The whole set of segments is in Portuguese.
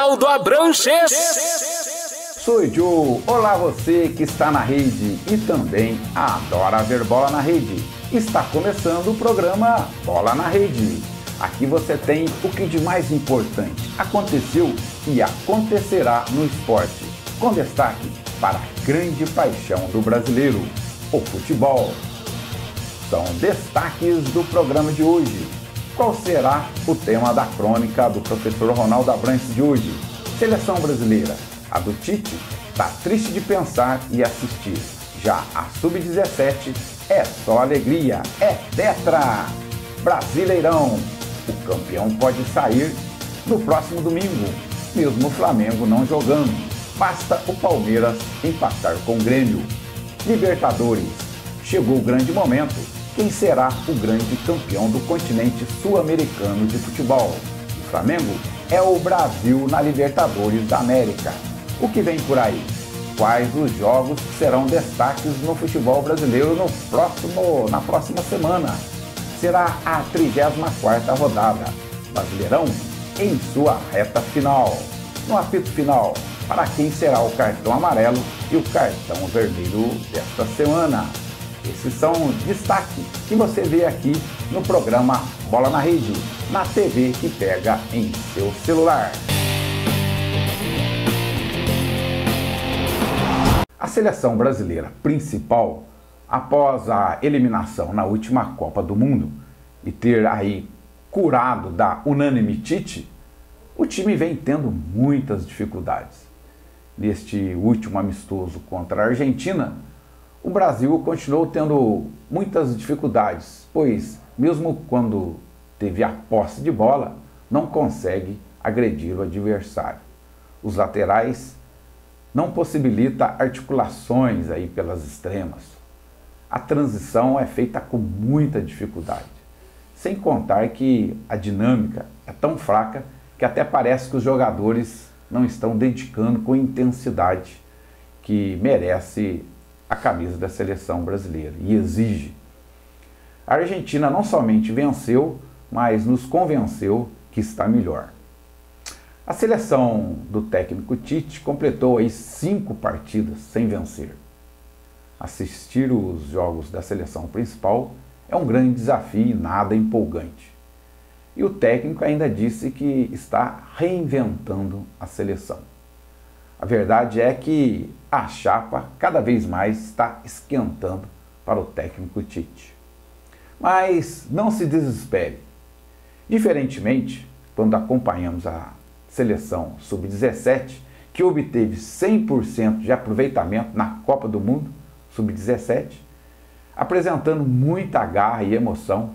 Ronaldo Abranches. Sou Joe, olá você que está na rede e também adora ver bola na rede. Está começando o programa Bola na Rede. Aqui você tem o que de mais importante aconteceu e acontecerá no esporte, com destaque para a grande paixão do brasileiro, o futebol. São destaques do programa de hoje. Qual será o tema da crônica do professor Ronaldo Abranches de hoje? Seleção brasileira. A do Tite tá triste de pensar e assistir. Já a Sub-17 é só alegria, é tetra. Brasileirão. O campeão pode sair no próximo domingo, mesmo o Flamengo não jogando. Basta o Palmeiras empatar com o Grêmio. Libertadores. Chegou o grande momento. Quem será o grande campeão do continente sul-americano de futebol? O Flamengo é o Brasil na Libertadores da América. O que vem por aí? Quais os jogos que serão destaques no futebol brasileiro na próxima semana? Será a 34ª rodada. Brasileirão em sua reta final. No apito final, para quem será o cartão amarelo e o cartão vermelho desta semana? Esses são destaques que você vê aqui no programa Bola na Rede, na TV que pega em seu celular. A seleção brasileira principal, após a eliminação na última Copa do Mundo e ter aí curado da unânime Tite, o time vem tendo muitas dificuldades. Neste último amistoso contra a Argentina, o Brasil continuou tendo muitas dificuldades, pois mesmo quando teve a posse de bola, não consegue agredir o adversário. Os laterais não possibilitam articulações aí pelas extremas. A transição é feita com muita dificuldade, sem contar que a dinâmica é tão fraca que até parece que os jogadores não estão dedicando com intensidade que merece a camisa da seleção brasileira e exige. A Argentina não somente venceu, mas nos convenceu que está melhor. A seleção do técnico Tite completou aí 5 partidas sem vencer. Assistir os jogos da seleção principal é um grande desafio e nada empolgante. E o técnico ainda disse que está reinventando a seleção. A verdade é que a chapa cada vez mais está esquentando para o técnico Tite. Mas não se desespere. Diferentemente, quando acompanhamos a seleção Sub-17, que obteve 100% de aproveitamento na Copa do Mundo Sub-17, apresentando muita garra e emoção,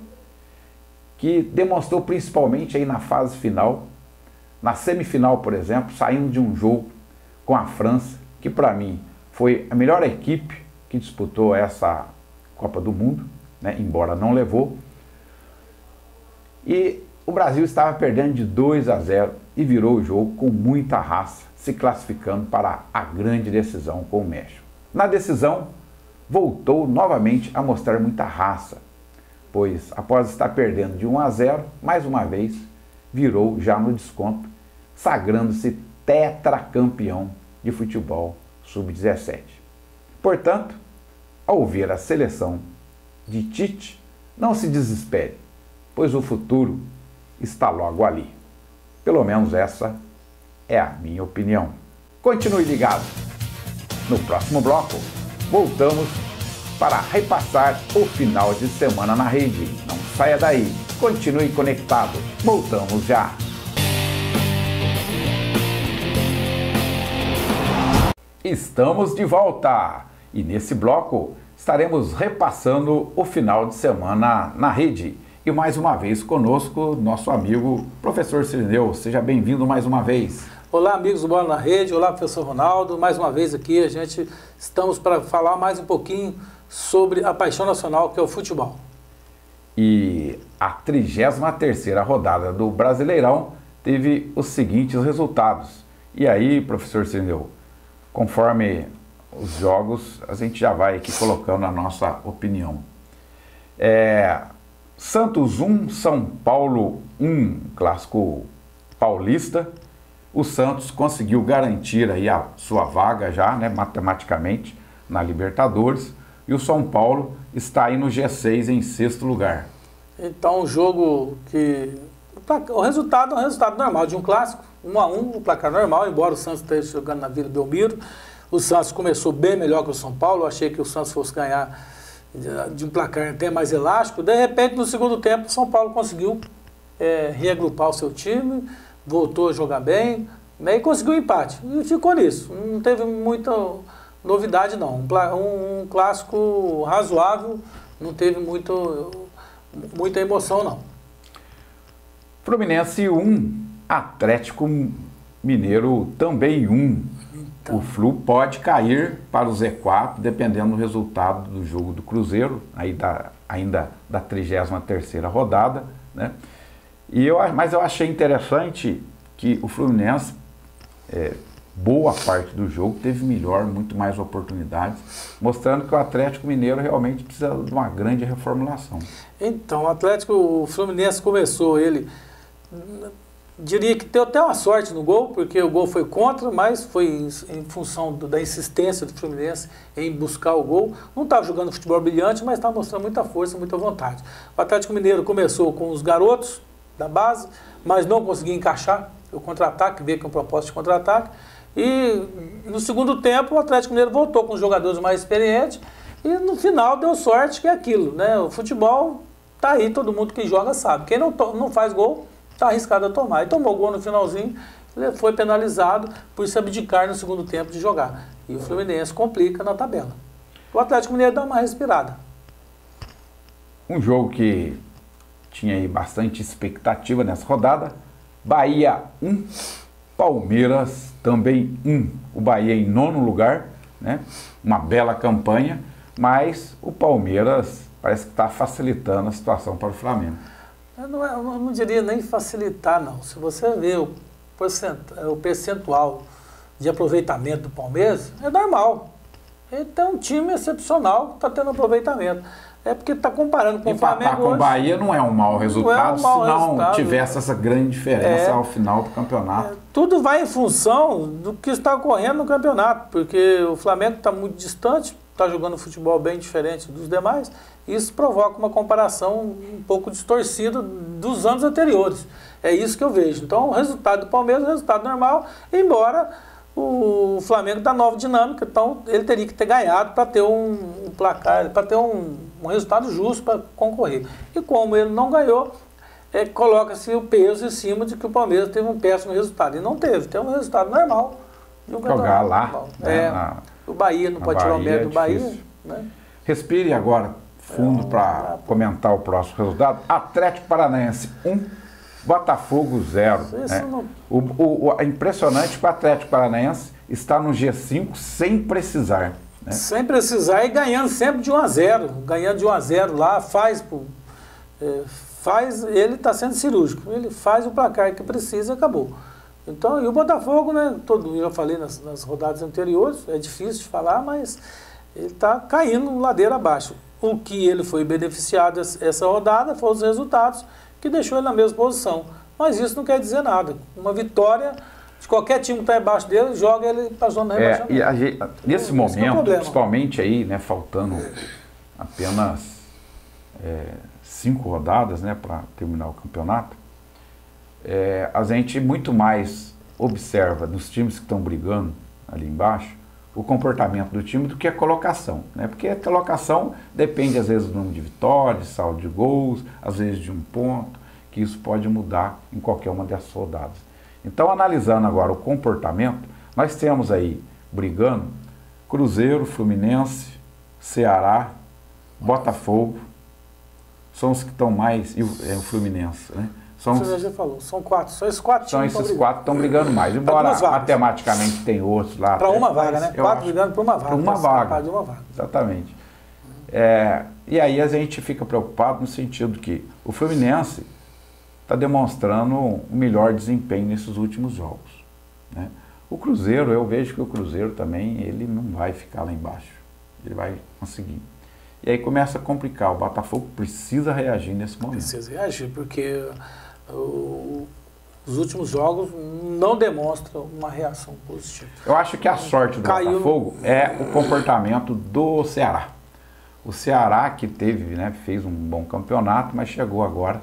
que demonstrou principalmente aí na fase final, na semifinal, por exemplo, saindo de um jogo com a França, que para mim foi a melhor equipe que disputou essa Copa do Mundo, né, embora não levou. E o Brasil estava perdendo de 2-0 e virou o jogo com muita raça, se classificando para a grande decisão com o México. Na decisão, voltou novamente a mostrar muita raça, pois após estar perdendo de 1-0, mais uma vez, virou já no desconto, sagrando-se tetracampeão de futebol Sub-17. Portanto, ao ver a seleção de Tite, não se desespere, pois o futuro está logo ali. Pelo menos essa é a minha opinião. Continue ligado. No próximo bloco, voltamos para repassar o final de semana na rede. Não saia daí, continue conectado. Voltamos já. Estamos de volta e nesse bloco estaremos repassando o final de semana na rede. E mais uma vez conosco, nosso amigo professor Cirineu. Seja bem-vindo mais uma vez. Olá, amigos do Bola na Rede. Olá, professor Ronaldo. Mais uma vez aqui, estamos para falar mais um pouquinho sobre a paixão nacional que é o futebol. E a 33ª rodada do Brasileirão teve os seguintes resultados. E aí, professor Cirineu, conforme os jogos, a gente já vai aqui colocando a nossa opinião. Santos 1, São Paulo 1, clássico paulista. o Santos conseguiu garantir aí a sua vaga já, né, matematicamente, na Libertadores, e o São Paulo está aí no G6 em 6º lugar. Então, um jogo que... O resultado é um resultado normal de um clássico, 1-1, o placar normal, embora o Santos esteja jogando na Vila Belmiro. O Santos começou bem melhor que o São Paulo, eu achei que o Santos fosse ganhar de um placar até mais elástico. De repente, no segundo tempo, o São Paulo conseguiu reagrupar o seu time, voltou a jogar bem, né, e conseguiu um empate. E ficou nisso, não teve muita novidade não. Um clássico razoável, não teve muita emoção não. Fluminense 1, Atlético Mineiro também 1. Então, o Flu pode cair para o Z4, dependendo do resultado do jogo do Cruzeiro, ainda da 33ª rodada, né? Mas eu achei interessante que o Fluminense, boa parte do jogo, teve muito mais oportunidades, mostrando que o Atlético Mineiro realmente precisa de uma grande reformulação. Então, o Fluminense começou, diria que deu até uma sorte no gol, porque o gol foi contra, mas foi em função da insistência do Fluminense em buscar o gol. Não estava jogando futebol brilhante, mas estava mostrando muita força, muita vontade. O Atlético Mineiro começou com os garotos da base, mas não conseguia encaixar o contra-ataque, veio com proposta de contra-ataque. E no segundo tempo o Atlético Mineiro voltou com os jogadores mais experientes e no final deu sorte, que é aquilo, né? O futebol tá aí, todo mundo que joga sabe. Quem não faz gol está arriscado a tomar. E tomou gol no finalzinho, ele foi penalizado por se abdicar no segundo tempo de jogar. E o Fluminense complica na tabela. O Atlético Mineiro dá uma respirada. Um jogo que tinha aí bastante expectativa nessa rodada. Bahia 1, Palmeiras também 1. O Bahia em 9º lugar, né? Uma bela campanha, mas o Palmeiras parece que está facilitando a situação para o Flamengo. Eu não diria nem facilitar, não. Se você vê o percentual de aproveitamento do Palmeiras, é normal. Ele tem um time excepcional que está tendo aproveitamento. É porque está comparando com o Flamengo. Empatar com o Bahia não é um mau resultado, se não tivesse essa grande diferença ao final do campeonato. Tudo vai em função do que está ocorrendo no campeonato, porque o Flamengo está muito distante, está jogando futebol bem diferente dos demais, e isso provoca uma comparação um pouco distorcida dos anos anteriores. É isso que eu vejo. Então, o resultado do Palmeiras é um resultado normal, embora o Flamengo da nova dinâmica, então ele teria que ter ganhado para ter um placar, para ter um resultado justo para concorrer. E como ele não ganhou, coloca-se o peso em cima de que o Palmeiras teve um péssimo resultado. E não teve um resultado normal. Jogar lá. O Bahia não pode tirar o mérito do Bahia. Né? Respire agora fundo para comentar o próximo resultado. Atlético Paranaense 1. Botafogo 0. Né? É impressionante que o Atlético Paranaense está no G5 sem precisar. Né? Sem precisar e ganhando sempre de 1-0. Ganhando de 1-0 lá, ele está sendo cirúrgico. Ele faz o placar que precisa e acabou. Então, e o Botafogo, né? Eu já falei nas rodadas anteriores, é difícil de falar, mas ele está caindo ladeira abaixo. O que ele foi beneficiado essa rodada foram os resultados que deixou ele na mesma posição. Mas isso não quer dizer nada. Uma vitória de qualquer time que está embaixo dele, joga ele para a zona de rebaixamento. Nesse momento, principalmente aí, né, faltando apenas 5 rodadas, né, para terminar o campeonato, a gente muito mais observa nos times que estão brigando ali embaixo o comportamento do time do que a colocação, né? Porque a colocação depende às vezes do número de vitórias, saldo de gols, às vezes de um ponto, que isso pode mudar em qualquer uma dessas rodadas. Então, analisando agora o comportamento, nós temos aí brigando Cruzeiro, Fluminense, Ceará, Botafogo, são os que estão mais, e o Fluminense, né? Você já falou, são 4, são esses 4 times. São esses 4 que estão brigando mais, embora matematicamente tem outros lá. Para uma vaga, né? 4 brigando por uma vaga. Para uma vaga. De uma vaga. Exatamente. E aí a gente fica preocupado no sentido que o Fluminense está demonstrando um melhor desempenho nesses últimos jogos. Né? O Cruzeiro, eu vejo que o Cruzeiro também, ele não vai ficar lá embaixo. Ele vai conseguir. E aí começa a complicar. O Botafogo precisa reagir nesse momento. Precisa reagir, porque o Os últimos jogos não demonstram uma reação positiva. Eu acho que a sorte do Botafogo é o comportamento do Ceará. O Ceará que teve, né, fez um bom campeonato, mas chegou agora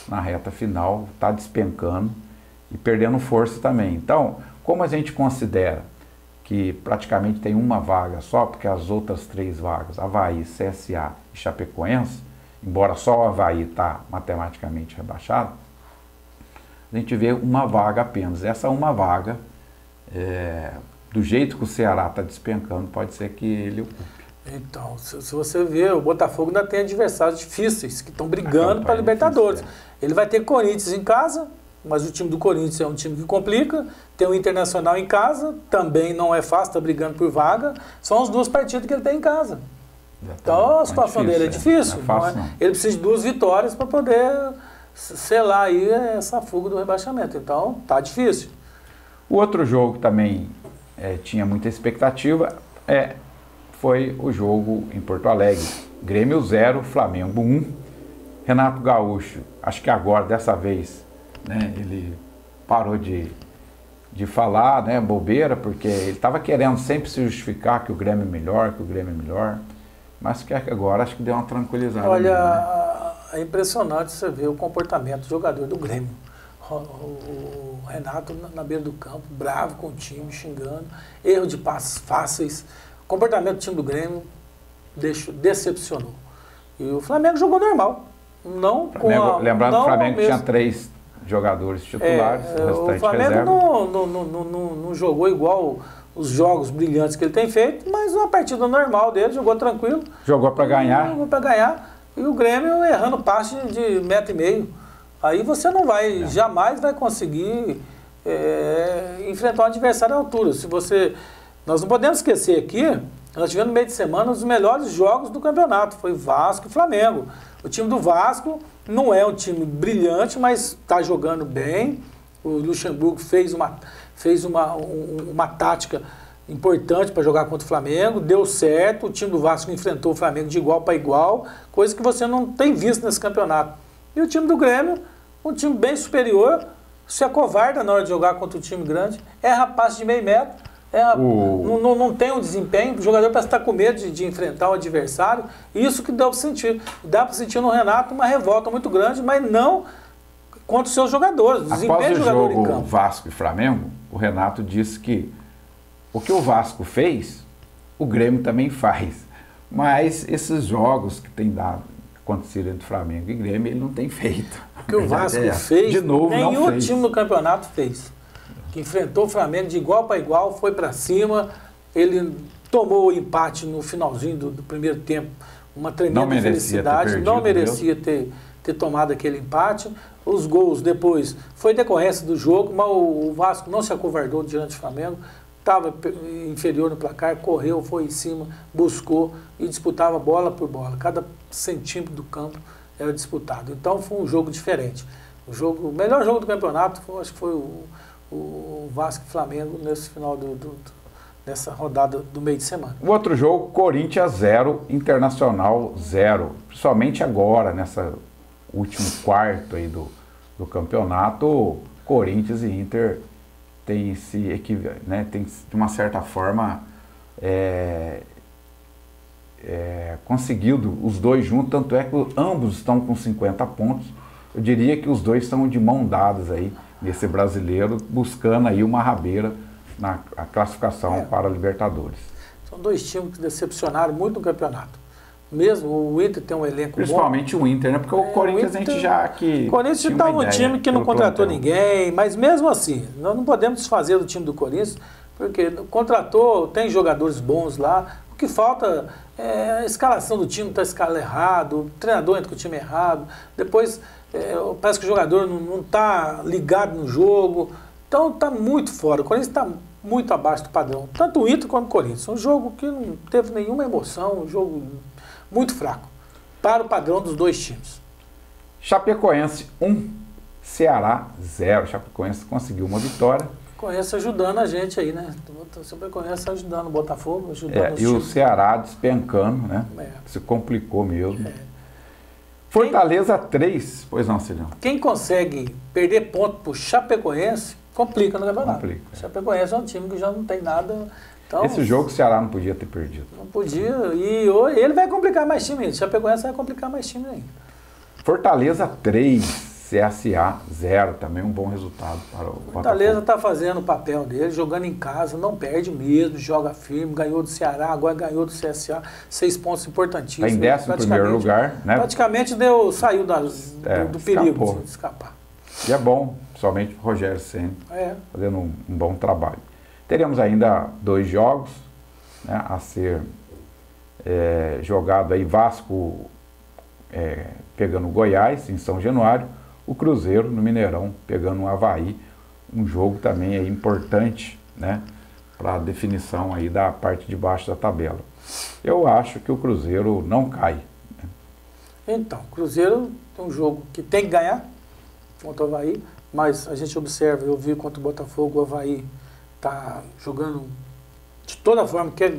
na reta final, está despencando e perdendo força também. Então, como a gente considera que praticamente tem uma vaga só, porque as outras 3 vagas, Avaí, CSA e Chapecoense, embora só o Avaí está matematicamente rebaixado, a gente vê uma vaga apenas. Essa uma vaga, do jeito que o Ceará está despencando, pode ser que ele ocupe. Então, se você ver, o Botafogo ainda tem adversários difíceis, que estão brigando para a Libertadores. Ele vai ter Corinthians em casa, mas o time do Corinthians é um time que complica. Tem o Internacional em casa, também não é fácil, está brigando por vaga. São as 2 partidas que ele tem em casa. Então a situação dele é difícil. Não é fácil, não. Ele precisa de 2 vitórias para poder selar aí essa fuga do rebaixamento. Então tá difícil. O outro jogo que também tinha muita expectativa foi o jogo em Porto Alegre. Grêmio 0, Flamengo 1. Renato Gaúcho, acho que agora, dessa vez, né, ele parou de falar, né, bobeira, porque ele estava querendo sempre se justificar que o Grêmio é melhor, mas que agora acho que deu uma tranquilizada. Olha, mesmo, né? É impressionante você ver o comportamento do jogador do Grêmio. O Renato na beira do campo, bravo com o time, xingando, erro de passes fáceis. O comportamento do time do Grêmio decepcionou. E o Flamengo jogou normal. Lembrando que o Flamengo tinha 3 jogadores titulares, o restante Flamengo reserva. Não jogou igual os jogos brilhantes que ele tem feito, mas uma partida normal dele, jogou tranquilo. Jogou para ganhar. Jogou para ganhar. E o Grêmio errando passe de 1,5 metros. Aí você não vai, jamais vai conseguir enfrentar um adversário à altura. Nós não podemos esquecer aqui, nós tivemos no meio de semana os melhores jogos do campeonato, foi Vasco e Flamengo. O time do Vasco não é um time brilhante, mas está jogando bem. O Luxemburgo fez uma tática importante para jogar contra o Flamengo, deu certo. O time do Vasco enfrentou o Flamengo de igual para igual, coisa que você não tem visto nesse campeonato. E o time do Grêmio, um time bem superior, se acovarda na hora de jogar contra o time grande, erra passe de 0,5 metro. Não tem um desempenho, o jogador parece estar com medo de enfrentar o adversário. Isso que dá para sentir. Dá para sentir no Renato uma revolta muito grande, mas não contra os seus jogadores. Após o jogo Vasco e Flamengo, o Renato disse que o que o Vasco fez, o Grêmio também faz. Mas esses jogos que tem acontecido entre Flamengo e Grêmio, ele não tem feito. O que o Vasco fez, de novo, nenhum time no campeonato fez. Que enfrentou o Flamengo de igual para igual, foi para cima, ele tomou o empate no finalzinho do primeiro tempo, uma tremenda felicidade, não merecia ter tomado aquele empate. Os gols depois foi decorrência do jogo, mas o Vasco não se acovardou diante do Flamengo, estava inferior no placar, correu, foi em cima, buscou e disputava bola por bola. Cada centímetro do campo era disputado. Então foi um jogo diferente. O melhor jogo do campeonato, acho que foi o Vasco e Flamengo nesse final dessa rodada do meio de semana. O outro jogo, Corinthians 0, Internacional 0. Principalmente agora, nessa último quarto aí do campeonato, Corinthians e Inter tem tem de uma certa forma conseguido os dois juntos, tanto é que ambos estão com 50 pontos. Eu diria que os dois estão de mão dadas aí nesse brasileiro, buscando aí uma rabeira na classificação para a Libertadores. São 2 times que decepcionaram muito no campeonato. Mesmo o Inter tem um elenco principalmente bom. O Inter, né? Porque o Corinthians a gente já que... O Corinthians está um time que não contratou ninguém, mas mesmo assim, nós não podemos desfazer do time do Corinthians, porque contratou, tem jogadores bons lá. O que falta a escalação do time está escalado errado, o treinador entra com o time errado, depois parece que o jogador não está ligado no jogo, então está muito fora. O Corinthians está muito abaixo do padrão, tanto o Inter quanto o Corinthians. Um jogo que não teve nenhuma emoção, um jogo muito fraco, para o padrão dos 2 times. Chapecoense 1, Ceará 0. Chapecoense conseguiu uma vitória. Chapecoense ajudando a gente aí, né? Chapecoense ajudando o Botafogo, ajudando o Ceará despencando, né? Se complicou mesmo. Fortaleza 3. Pois não, Cilhão. Quem consegue perder ponto pro Chapecoense, complica no campeonato. Complica. Chapecoense é um time que já não tem nada. Então, esse jogo o Ceará não podia ter perdido. Não podia. E ele vai complicar mais time ainda. Chapecoense vai complicar mais time ainda. Fortaleza 3. CSA 0, também um bom resultado para o Botafogo. Fortaleza está fazendo o papel dele, jogando em casa, não perde mesmo, joga firme, ganhou do Ceará, agora ganhou do CSA, 6 pontos importantíssimos. Está em 11º lugar, né? Praticamente saiu do perigo de escapar. E é bom, somente o Rogério Ceni fazendo um bom trabalho. Teremos ainda 2 jogos, né, a ser jogado aí, Vasco pegando o Goiás em São Januário, o Cruzeiro no Mineirão pegando o Avaí, um jogo também aí importante, né, para a definição aí da parte de baixo da tabela. Eu acho que o Cruzeiro não cai. Né? Então, o Cruzeiro tem um jogo que tem que ganhar contra o Avaí, mas a gente observa, eu vi contra o Botafogo, o Avaí está jogando de toda forma, quer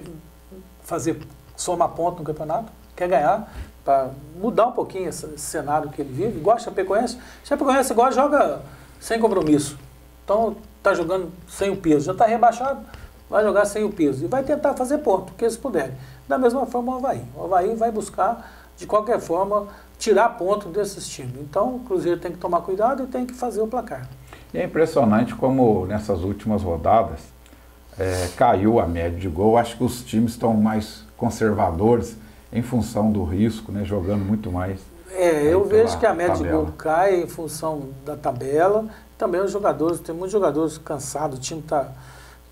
somar ponto no campeonato, quer ganhar, para mudar um pouquinho esse cenário que ele vive, igual a Chapecoense. Chapecoense agora joga sem compromisso. Então está jogando sem o peso. Já está rebaixado, vai jogar sem o peso. E vai tentar fazer ponto, que eles puderem. Da mesma forma o Avaí. O Avaí vai buscar, de qualquer forma, tirar ponto desses times. Então o Cruzeiro tem que tomar cuidado e tem que fazer o placar. E é impressionante como nessas últimas rodadas caiu a média de gol. Acho que os times estão mais conservadores em função do risco, né, jogando muito mais. Eu vejo que a média de gol cai em função da tabela. Também os jogadores, tem muitos jogadores cansados, o time está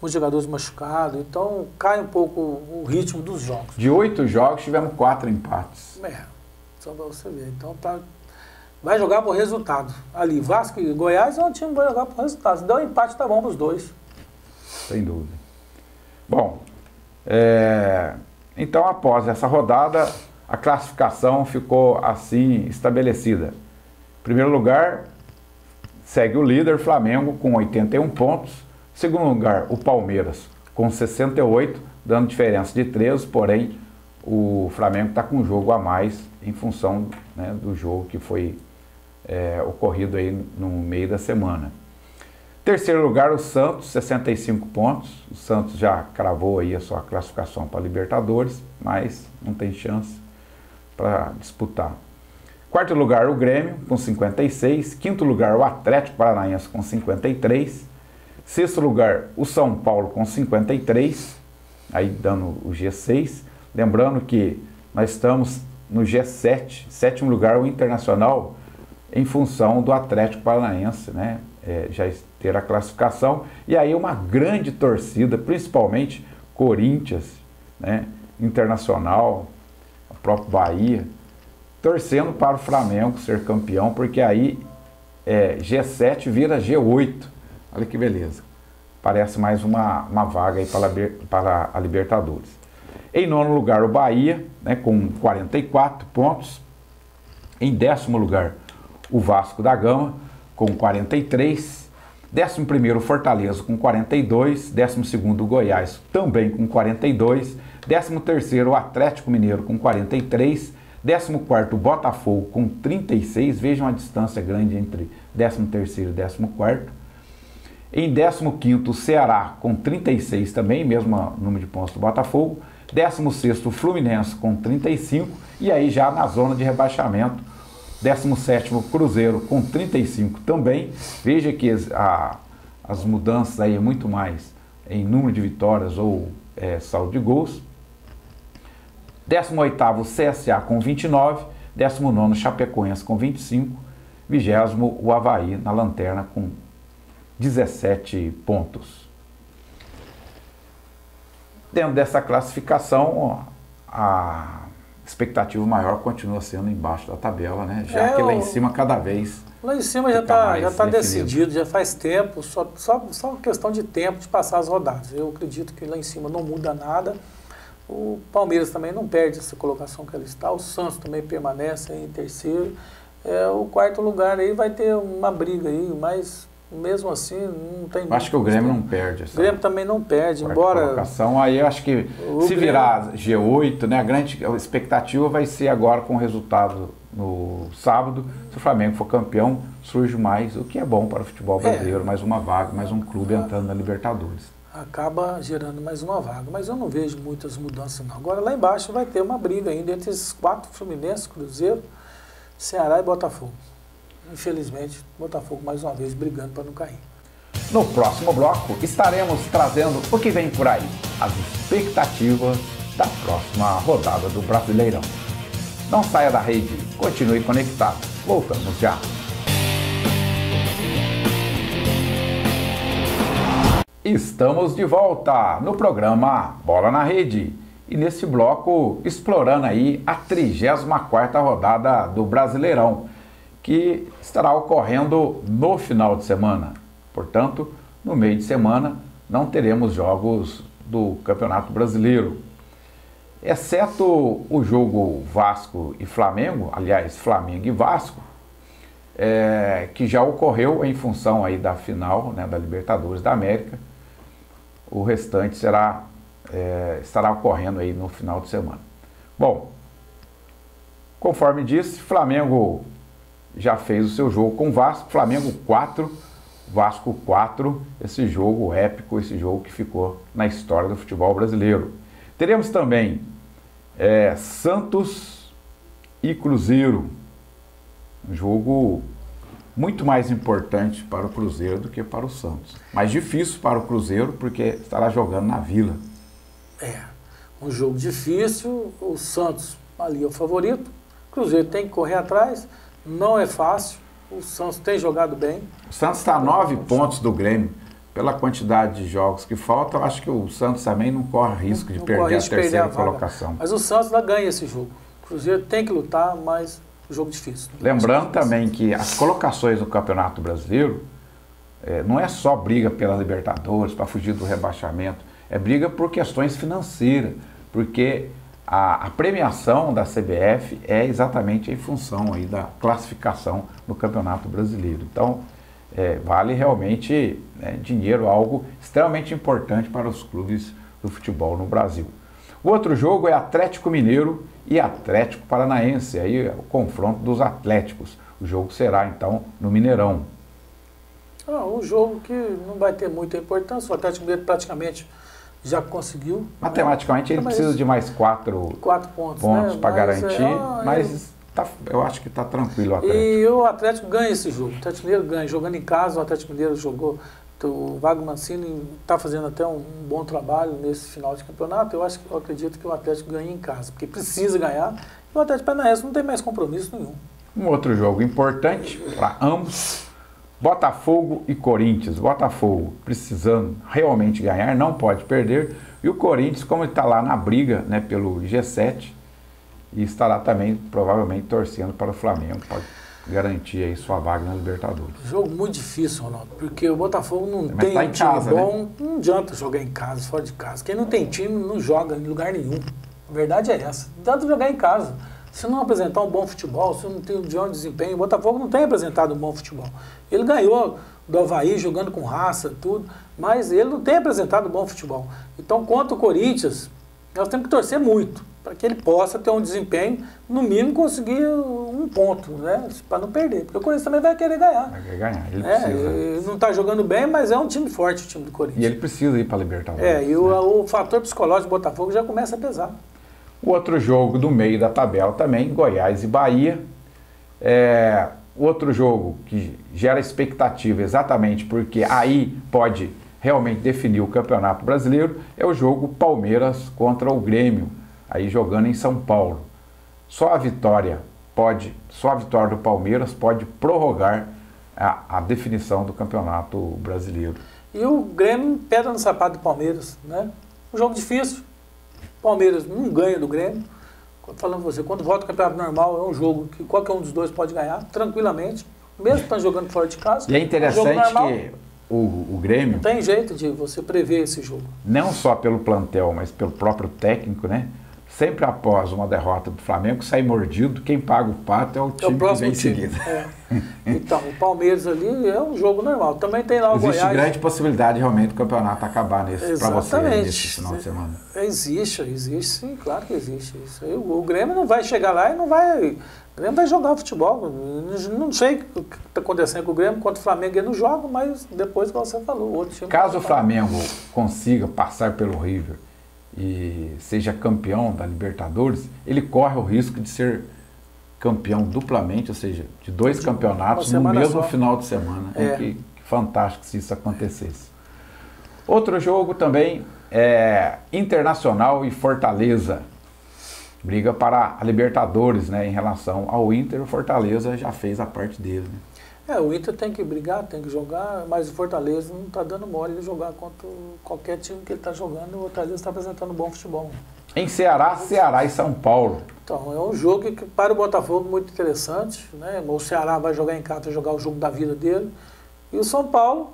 muitos jogadores machucados, então cai um pouco o ritmo dos jogos. De 8 jogos, tivemos 4 empates. Só para você ver. Então vai jogar por resultado. Ali, Vasco e Goiás é um time que vai jogar por resultado. Se der um empate, tá bom para os dois. Sem dúvida. Bom, então, após essa rodada, a classificação ficou assim estabelecida. Em primeiro lugar, segue o líder Flamengo com 81 pontos. Em segundo lugar, o Palmeiras com 68, dando diferença de 13, porém o Flamengo está com um jogo a mais em função, né, do jogo que foi ocorrido aí no meio da semana. Terceiro lugar, o Santos, 65 pontos. O Santos já cravou aí a sua classificação para a Libertadores, mas não tem chance para disputar. Quarto lugar, o Grêmio, com 56. Quinto lugar, o Atlético Paranaense, com 53. Sexto lugar, o São Paulo, com 53, aí dando o G6. Lembrando que nós estamos no G7, sétimo lugar, o Internacional, em função do Atlético Paranaense, né? Já ter a classificação, e aí uma grande torcida, principalmente Corinthians, né, Internacional, o próprio Bahia, torcendo para o Flamengo ser campeão, porque aí G7 vira G8, olha que beleza, parece mais uma vaga aí para a Libertadores. Em nono lugar o Bahia, né, com 44 pontos, em 10º lugar o Vasco da Gama, com 43, 11º o Fortaleza com 42, 12º o Goiás também com 42, 13º o Atlético Mineiro com 43, 14º o Botafogo com 36, vejam a distância grande entre 13º e 14º. Em 15º o Ceará com 36 também, mesmo número de pontos do Botafogo, 16º o Fluminense com 35, e aí já na zona de rebaixamento, 17º Cruzeiro com 35 também. Veja que as mudanças aí é muito mais em número de vitórias ou saldo de gols. 18º CSA com 29, 19º Chapecoense com 25, 20º o Avaí na lanterna com 17 pontos. Dentro dessa classificação, a expectativa maior continua sendo embaixo da tabela, né? Já que lá em cima cada vez... Lá em cima já está decidido, já faz tempo, só questão de tempo de passar as rodadas. Eu acredito que lá em cima não muda nada. O Palmeiras também não perde essa colocação que ela está, o Santos também permanece em terceiro. O quarto lugar aí vai ter uma briga aí, mas mesmo assim não tem... Acho que o Grêmio não perde. O Grêmio também não perde, embora... Colocação. Aí eu acho que se virar G8, né, a grande expectativa vai ser agora com o resultado no sábado. Se o Flamengo for campeão, surge mais, o que é bom para o futebol brasileiro, mais uma vaga, mais um clube entrando na Libertadores. Acaba gerando mais uma vaga, mas eu não vejo muitas mudanças não. Agora lá embaixo vai ter uma briga ainda entre esses 4, Fluminense, Cruzeiro, Ceará e Botafogo. Infelizmente, Botafogo mais uma vez brigando para não cair. No próximo bloco, estaremos trazendo o que vem por aí, as expectativas da próxima rodada do Brasileirão. Não saia da rede, continue conectado. Voltamos já. Estamos de volta no programa Bola na Rede e nesse bloco explorando aí a 34ª rodada do Brasileirão, que estará ocorrendo no final de semana. Portanto, no meio de semana não teremos jogos do Campeonato Brasileiro, exceto o jogo Vasco e Flamengo, aliás, Flamengo e Vasco, que já ocorreu em função aí da final, né, da Libertadores da América. O restante estará ocorrendo aí no final de semana. Bom, conforme disse, Flamengo já fez o seu jogo com o Vasco, Flamengo 4, Vasco 4, esse jogo épico, esse jogo que ficou na história do futebol brasileiro. Teremos também Santos e Cruzeiro, um jogo muito mais importante para o Cruzeiro do que para o Santos. Mais difícil para o Cruzeiro porque estará jogando na Vila. Um jogo difícil, o Santos ali é o favorito, o Cruzeiro tem que correr atrás, não é fácil, o Santos tem jogado bem. O Santos está a 9 pontos do Grêmio. Pela quantidade de jogos que faltam, eu acho que o Santos também não corre risco de perder a terceira colocação. Mas o Santos ainda ganha esse jogo. O Cruzeiro tem que lutar, mas jogo difícil. Lembrando também que as colocações no Campeonato Brasileiro não é só briga pela Libertadores, para fugir do rebaixamento, é briga por questões financeiras, porque a premiação da CBF é exatamente em função aí da classificação no Campeonato Brasileiro. Então, vale realmente dinheiro, algo extremamente importante para os clubes do futebol no Brasil. O outro jogo é Atlético Mineiro e Atlético Paranaense, aí é o confronto dos Atléticos. O jogo será então no Mineirão. Um jogo que não vai ter muita importância, o Atlético Mineiro praticamente já conseguiu. Matematicamente ele precisa de mais 4 pontos né? Para garantir, mas eu acho que está tranquilo o Atlético. E o Atlético ganha esse jogo, o Atlético Mineiro ganha, jogando em casa, o Atlético Mineiro jogou. O Wagner Mancini está fazendo até um bom trabalho nesse final de campeonato. Eu acredito que o Atlético ganha em casa, porque precisa ganhar. E o Atlético Paranaense não tem mais compromisso nenhum. Um outro jogo importante para ambos, Botafogo e Corinthians. Botafogo precisando realmente ganhar, não pode perder. E o Corinthians, como ele está lá na briga, né, pelo G7, e estará também provavelmente torcendo para o Flamengo, pode garantir aí sua vaga na Libertadores. Jogo muito difícil, Ronaldo, porque o Botafogo não Mas tem tá em time casa, bom, né? Não adianta jogar em casa, fora de casa. Quem não tem time não joga em lugar nenhum. A verdade é essa. Não adianta jogar em casa. Se não apresentar um bom futebol, se não tem um bom desempenho, o Botafogo não tem apresentado um bom futebol. Ele ganhou do Avaí jogando com raça, tudo, mas ele não tem apresentado um bom futebol. Então, contra o Corinthians, nós temos que torcer muito para que ele possa ter um desempenho, no mínimo conseguir um ponto, né, para não perder. Porque o Corinthians também vai querer ganhar. Vai querer ganhar, ele precisa. Ele não está jogando bem, mas é um time forte o time do Corinthians. E ele precisa ir para a Libertadores. E o fator psicológico do Botafogo já começa a pesar. O outro jogo do meio da tabela também, Goiás e Bahia. Outro jogo que gera expectativa exatamente porque aí pode realmente definir o Campeonato Brasileiro é o jogo Palmeiras contra o Grêmio, aí jogando em São Paulo. Só a vitória do Palmeiras pode prorrogar a definição do Campeonato Brasileiro. E o Grêmio pedra no sapato do Palmeiras, né? Um jogo difícil. O Palmeiras não ganha do Grêmio. Falando com você, quando volta o campeonato normal, é um jogo que qualquer um dos dois pode ganhar, tranquilamente, mesmo estando jogando fora de casa. E é interessante que o Grêmio... Não tem jeito de você prever esse jogo. Não só pelo plantel, mas pelo próprio técnico, né? sempre após uma derrota do Flamengo, sai mordido, quem paga o pato é o time que vem em seguida. Então, o Palmeiras ali é um jogo normal. Também tem lá o Existe Goiás. grande possibilidade realmente do campeonato acabar para você nesse final de semana. Existe sim, claro que existe. Isso aí, o Grêmio não vai chegar lá e não vai... O Grêmio vai jogar futebol. Não sei o que está acontecendo com o Grêmio, contra o Flamengo ele não joga, mas depois, como você falou, o outro time... Caso o Flamengo consiga passar pelo River e seja campeão da Libertadores, ele corre o risco de ser campeão duplamente, ou seja, de 2 campeonatos no mesmo final de semana. Que fantástico se isso acontecesse. Outro jogo também é Internacional e Fortaleza. Briga para a Libertadores, né? Em relação ao Inter, o Fortaleza já fez a parte dele, né? O Inter tem que brigar, tem que jogar, mas o Fortaleza não está dando mole de jogar contra qualquer time que ele está jogando. O Fortaleza está apresentando bom futebol. Em Ceará e São Paulo. Então, é um jogo que para o Botafogo muito interessante, né? O Ceará vai jogar em casa, vai jogar o jogo da vida dele. E o São Paulo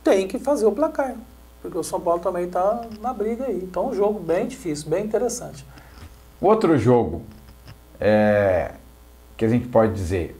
tem que fazer o placar, porque o São Paulo também está na briga aí. Então, um jogo bem difícil, bem interessante. Outro jogo que a gente pode dizer,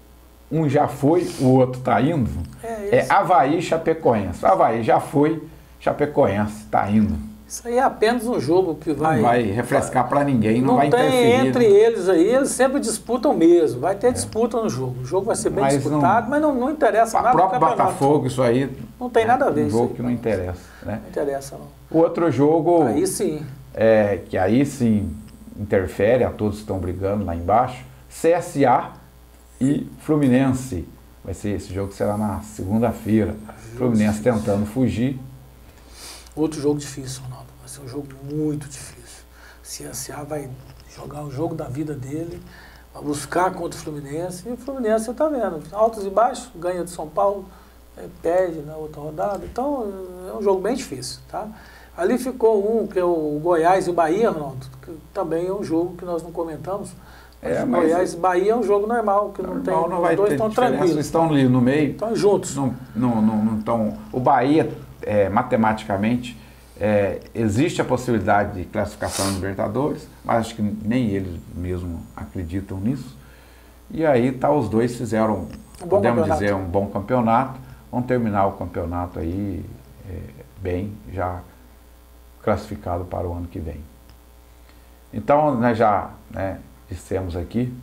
um já foi, o outro está indo, é Avaí e Chapecoense. Avaí já foi, Chapecoense está indo. Isso aí é apenas um jogo que vai... Não vai refrescar para ninguém, não vai interferir. Não tem entre eles aí, eles sempre disputam mesmo, vai ter disputa no jogo. O jogo vai ser bem disputado, mas não interessa nada. O próprio Botafogo, isso aí... Não tem nada a ver. Um jogo que não interessa, né? Não interessa, não. O outro jogo... Aí sim. Que aí sim interfere, a todos que estão brigando lá embaixo, CSA e Fluminense. Vai ser, esse jogo será na segunda-feira. Fluminense tentando fugir. Outro jogo difícil, Ronaldo. Vai ser um jogo muito difícil. CSA vai jogar o jogo da vida dele, vai buscar contra o Fluminense. E o Fluminense, você está vendo, altos e baixos, ganha de São Paulo, perde na outra rodada. Então, é um jogo bem difícil, tá? Ali ficou um, que é o Goiás e o Bahia, Ronaldo, que também é um jogo que nós não comentamos. Mas Goiás e Bahia é um jogo normal, que não tem, os dois estão tranquilos. Eles estão ali no meio. Estão juntos. Não estão... O Bahia, matematicamente, existe a possibilidade de classificação na Libertadores, mas acho que nem eles mesmo acreditam nisso. E aí os dois fizeram, podemos dizer, um bom campeonato. Vão terminar o campeonato aí bem, já classificado para o ano que vem. Então, nós já dissemos aqui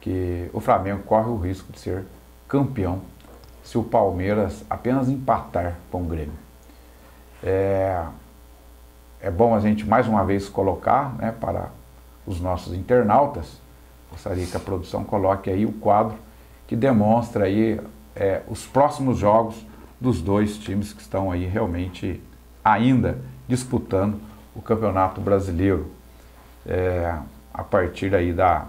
que o Flamengo corre o risco de ser campeão se o Palmeiras apenas empatar com o Grêmio. É bom a gente mais uma vez colocar, para os nossos internautas, gostaria que a produção coloque aí o quadro que demonstra aí os próximos jogos dos dois times que estão aí realmente ainda disputando o Campeonato Brasileiro. A partir aí da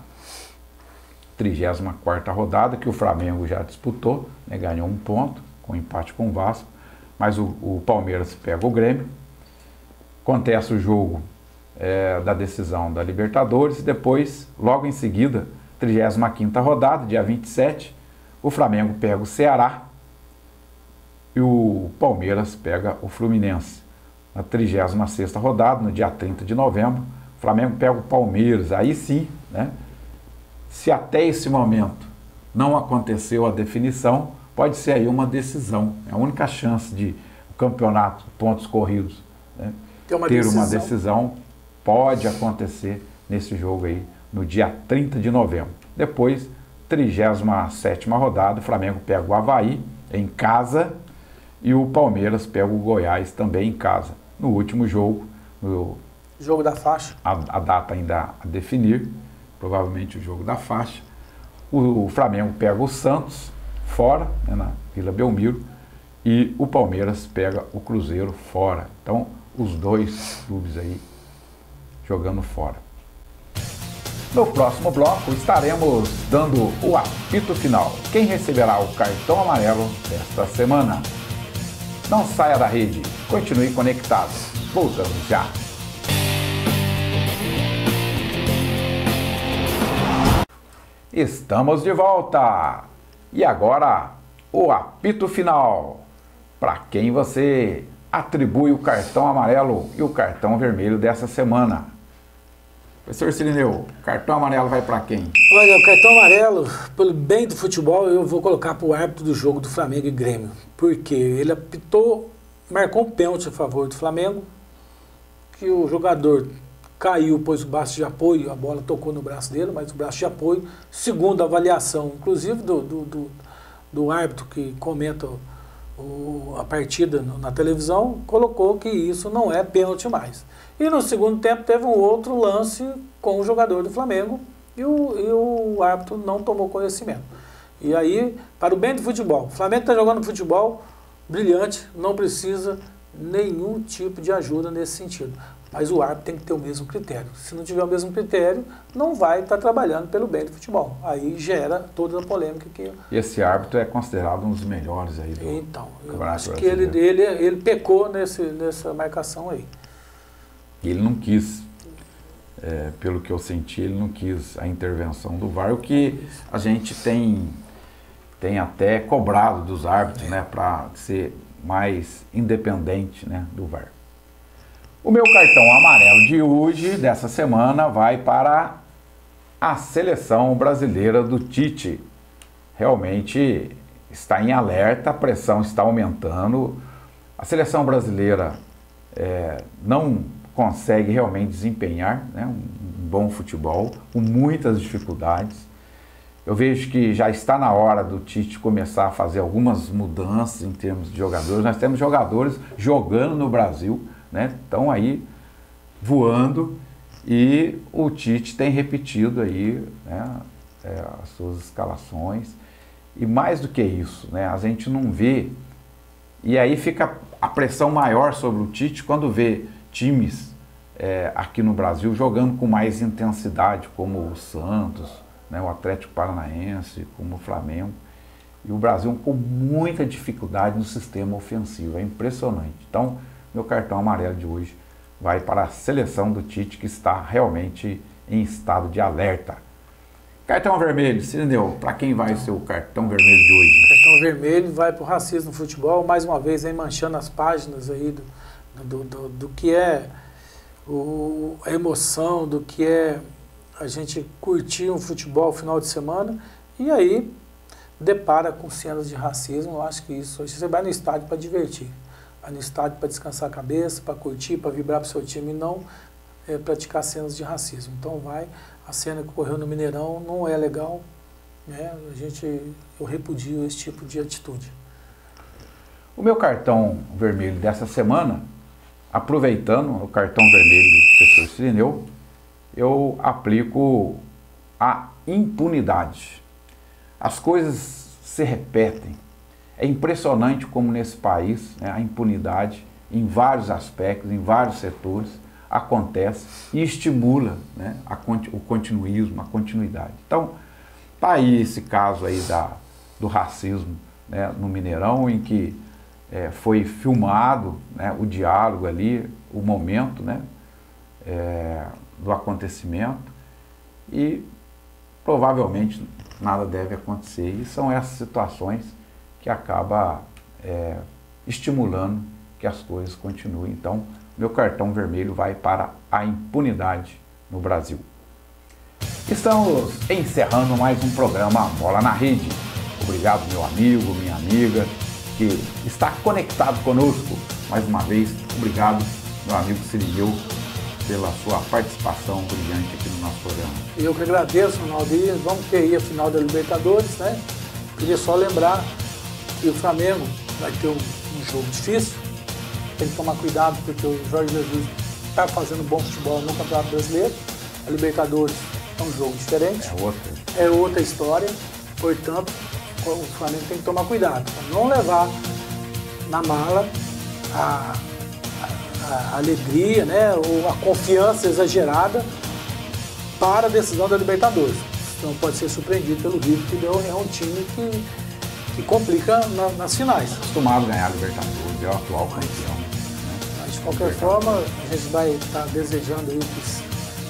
34ª rodada, que o Flamengo já disputou, ganhou 1 ponto, com empate com o Vasco, mas o Palmeiras pega o Grêmio, acontece o jogo da decisão da Libertadores, e depois, logo em seguida, 35ª rodada, dia 27, o Flamengo pega o Ceará e o Palmeiras pega o Fluminense. Na 36ª rodada, no dia 30 de novembro, o Flamengo pega o Palmeiras. Aí sim, se até esse momento não aconteceu a definição, pode ser aí uma decisão. É a única chance de o campeonato, pontos corridos, ter uma decisão, pode acontecer nesse jogo aí, no dia 30 de novembro. Depois, 37ª rodada, o Flamengo pega o Avaí em casa e o Palmeiras pega o Goiás também em casa. No último jogo, jogo da faixa, a data ainda a definir, provavelmente o jogo da faixa, o Flamengo pega o Santos fora, na Vila Belmiro, e o Palmeiras pega o Cruzeiro fora. Então, os dois clubes aí jogando fora. No próximo bloco, estaremos dando o apito final. Quem receberá o cartão amarelo desta semana? Não saia da rede, continue conectado. Voltamos já. Estamos de volta. E agora, o apito final. Para quem você atribui o cartão amarelo e o cartão vermelho dessa semana? Professor Cirineu, cartão amarelo vai para quem? Olha, o cartão amarelo, pelo bem do futebol, eu vou colocar para o árbitro do jogo do Flamengo e Grêmio. Porque ele apitou, marcou um pênalti a favor do Flamengo, que o jogador caiu, pôs o braço de apoio, a bola tocou no braço dele, mas o braço de apoio, segundo a avaliação, inclusive do árbitro que comenta a partida na televisão, colocou que isso não é pênalti mais. E no segundo tempo teve um outro lance com o jogador do Flamengo e o árbitro não tomou conhecimento. E aí, para o bem do futebol, o Flamengo está jogando futebol brilhante, não precisa nenhum tipo de ajuda nesse sentido. Mas o árbitro tem que ter o mesmo critério. Se não tiver o mesmo critério, não vai estar trabalhando pelo bem do futebol. Aí gera toda a polêmica que... Esse árbitro é considerado um dos melhores aí do Então, eu Campeonato acho que ele pecou nessa marcação aí. Ele não quis, pelo que eu senti, ele não quis a intervenção do VAR, o que a gente tem até cobrado dos árbitros, né, para ser mais independente, né, do VAR. O meu cartão amarelo de hoje, dessa semana, vai para a seleção brasileira do Tite. Realmente está em alerta, a pressão está aumentando. A seleção brasileira não consegue realmente desempenhar, né, um bom futebol, com muitas dificuldades. Eu vejo que já está na hora do Tite começar a fazer algumas mudanças em termos de jogadores. Nós temos jogadores jogando no Brasil, né, estão aí voando, e o Tite tem repetido aí, né, as suas escalações. E mais do que isso, né, a gente não vê, e aí fica a pressão maior sobre o Tite quando vê times aqui no Brasil jogando com mais intensidade, como o Santos, né, o Atlético Paranaense, como o Flamengo, e o Brasil com muita dificuldade no sistema ofensivo, é impressionante. Então, meu cartão amarelo de hoje vai para a seleção do Tite, que está realmente em estado de alerta. Cartão vermelho, Cirineu, para quem vai ser o cartão vermelho de hoje? Cartão vermelho vai para o racismo no futebol, mais uma vez aí manchando as páginas aí do que é a emoção, do que é a gente curtir um futebol final de semana, e aí depara com cenas de racismo. Eu acho que isso, você vai no estádio para divertir, vai no estádio para descansar a cabeça, para curtir, para vibrar para o seu time, e não praticar cenas de racismo. Então a cena que ocorreu no Mineirão não é legal, né? Eu repudio esse tipo de atitude. O meu cartão vermelho dessa semana, aproveitando o cartão vermelho do professor Cirineu, eu aplico a impunidade. As coisas se repetem. É impressionante como nesse país, né, a impunidade em vários aspectos, em vários setores, acontece e estimula, né, o continuismo, a continuidade. Então, tá aí esse caso aí do racismo, né, no Mineirão, em que foi filmado, né, o diálogo ali, o momento, né, do acontecimento, e provavelmente nada deve acontecer. E são essas situações que acabam estimulando que as coisas continuem. Então, meu cartão vermelho vai para a impunidade no Brasil. Estamos encerrando mais um programa Bola na Rede. Obrigado, meu amigo, minha amiga, que está conectado conosco. Mais uma vez, obrigado, meu amigo Cirineu, pela sua participação brilhante aqui no nosso programa. Eu que agradeço, Ronaldinho. Vamos ter aí a final da Libertadores, né? Queria só lembrar que o Flamengo vai ter um jogo difícil. Tem que tomar cuidado, porque o Jorge Jesus está fazendo bom futebol no Campeonato Brasileiro. A Libertadores é um jogo diferente. É outra história. Portanto, o Flamengo tem que tomar cuidado para não levar na mala a alegria, né, ou a confiança exagerada para a decisão da Libertadores. Então pode ser surpreendido pelo River, que é um time que complica nas finais. Acostumado a ganhar a Libertadores, é o atual campeão. Mas de qualquer forma, a gente vai estar desejando aí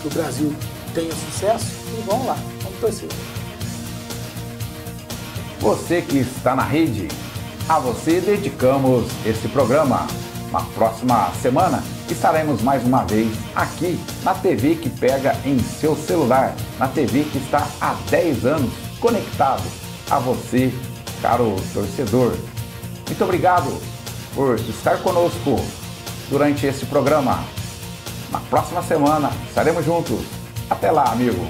que o Brasil tenha sucesso, e vamos lá, vamos torcer. Você que está na rede, a você dedicamos este programa. Na próxima semana estaremos mais uma vez aqui na TV que pega em seu celular, na TV que está há 10 anos conectado a você, caro torcedor. Muito obrigado por estar conosco durante esse programa. Na próxima semana estaremos juntos. Até lá, amigo!